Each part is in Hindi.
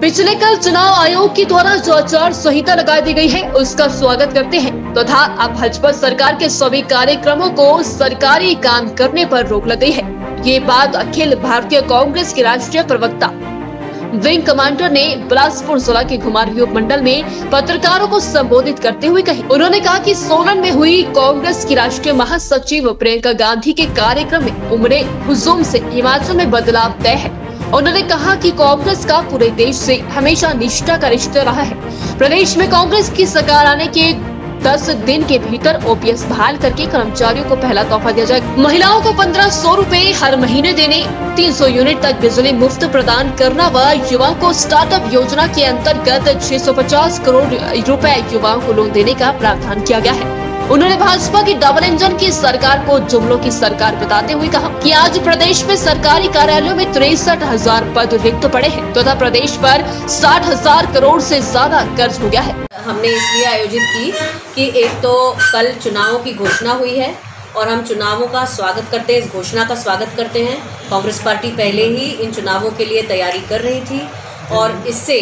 पिछले कल चुनाव आयोग के द्वारा जो आचार संहिता लगा दी गई है उसका स्वागत करते हैं तथा अब भाजपा सरकार के सभी कार्यक्रमों को सरकारी काम करने पर रोक लग गई है। ये बात अखिल भारतीय कांग्रेस के राष्ट्रीय प्रवक्ता विंग कमांडर ने बिलासपुर जिला के घुमारवीं उपमंडल में पत्रकारों को संबोधित करते हुए कही। उन्होंने कहा कि सोलन में हुई कांग्रेस की राष्ट्रीय महासचिव प्रियंका गांधी के कार्यक्रम में उमड़े हुजूम से हिमाचल में बदलाव तय है। उन्होंने कहा कि कांग्रेस का पूरे देश से हमेशा निष्ठा का रिश्ता रहा है। प्रदेश में कांग्रेस की सरकार आने के 10 दिन के भीतर ओपीएस बहाल करके कर्मचारियों को पहला तोहफा दिया जाएगा। महिलाओं को 1500 रुपए हर महीने देने, 300 यूनिट तक बिजली मुफ्त प्रदान करना व युवाओं को स्टार्टअप योजना के अंतर्गत 650 करोड़ रुपए युवाओं को लोन देने का प्रावधान किया गया है। उन्होंने भाजपा की डबल इंजन की सरकार को जुमलों की सरकार बताते हुए कहा कि आज प्रदेश में सरकारी कार्यालयों में 63,000 पद रिक्त पड़े हैं तथा प्रदेश पर 60,000 करोड़ से ज्यादा कर्ज हो गया है। हमने इसलिए आयोजित की कि एक तो कल चुनावों की घोषणा हुई है और हम चुनावों का स्वागत करते हैं, इस घोषणा का स्वागत करते हैं। कांग्रेस पार्टी पहले ही इन चुनावों के लिए तैयारी कर रही थी और इससे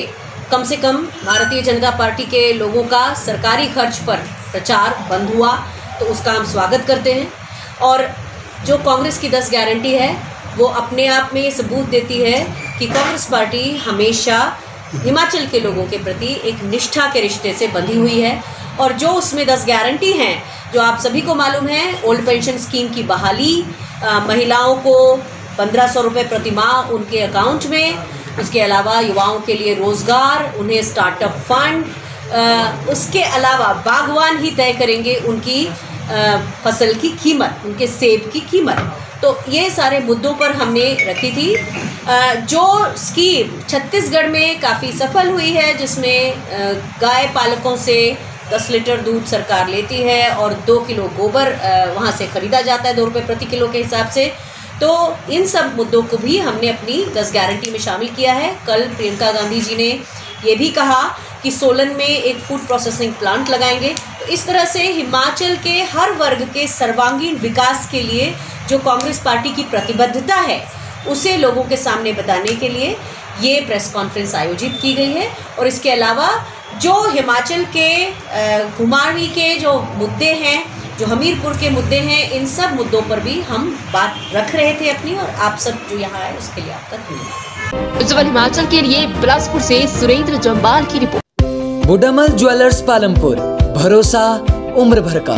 कम से कम भारतीय जनता पार्टी के लोगों का सरकारी खर्च पर प्रचार बंद हुआ, तो उसका हम स्वागत करते हैं। और जो कांग्रेस की 10 गारंटी है वो अपने आप में ये सबूत देती है कि कांग्रेस पार्टी हमेशा हिमाचल के लोगों के प्रति एक निष्ठा के रिश्ते से बंधी हुई है। और जो उसमें 10 गारंटी हैं जो आप सभी को मालूम है, ओल्ड पेंशन स्कीम की बहाली, महिलाओं को 1500 रुपये प्रति माह उनके अकाउंट में, उसके अलावा युवाओं के लिए रोजगार, उन्हें स्टार्टअप फंड, उसके अलावा बागवान ही तय करेंगे उनकी फसल की कीमत, उनके सेब की कीमत। तो ये सारे मुद्दों पर हमने रखी थी। जो स्कीम छत्तीसगढ़ में काफ़ी सफल हुई है, जिसमें गाय पालकों से 10 लीटर दूध सरकार लेती है और 2 किलो गोबर वहाँ से ख़रीदा जाता है 2 रुपये प्रति किलो के हिसाब से। तो इन सब मुद्दों को भी हमने अपनी 10 गारंटी में शामिल किया है। कल प्रियंका गांधी जी ने ये भी कहा कि सोलन में एक फूड प्रोसेसिंग प्लांट लगाएंगे। तो इस तरह से हिमाचल के हर वर्ग के सर्वांगीण विकास के लिए जो कांग्रेस पार्टी की प्रतिबद्धता है उसे लोगों के सामने बताने के लिए ये प्रेस कॉन्फ्रेंस आयोजित की गई है। और इसके अलावा जो हिमाचल के घुमारवीं के जो मुद्दे हैं, जो हमीरपुर के मुद्दे हैं, इन सब मुद्दों पर भी हम बात रख रहे थे अपनी, और आप सब जो यहाँ आए उसके लिए आपका धन्यवाद। उज्जवल हिमाचल के लिए बिलासपुर से सुरेंद्र जम्बाल की रिपोर्ट। बुडामल ज्वेलर्स पालमपुर, भरोसा उम्र भर का।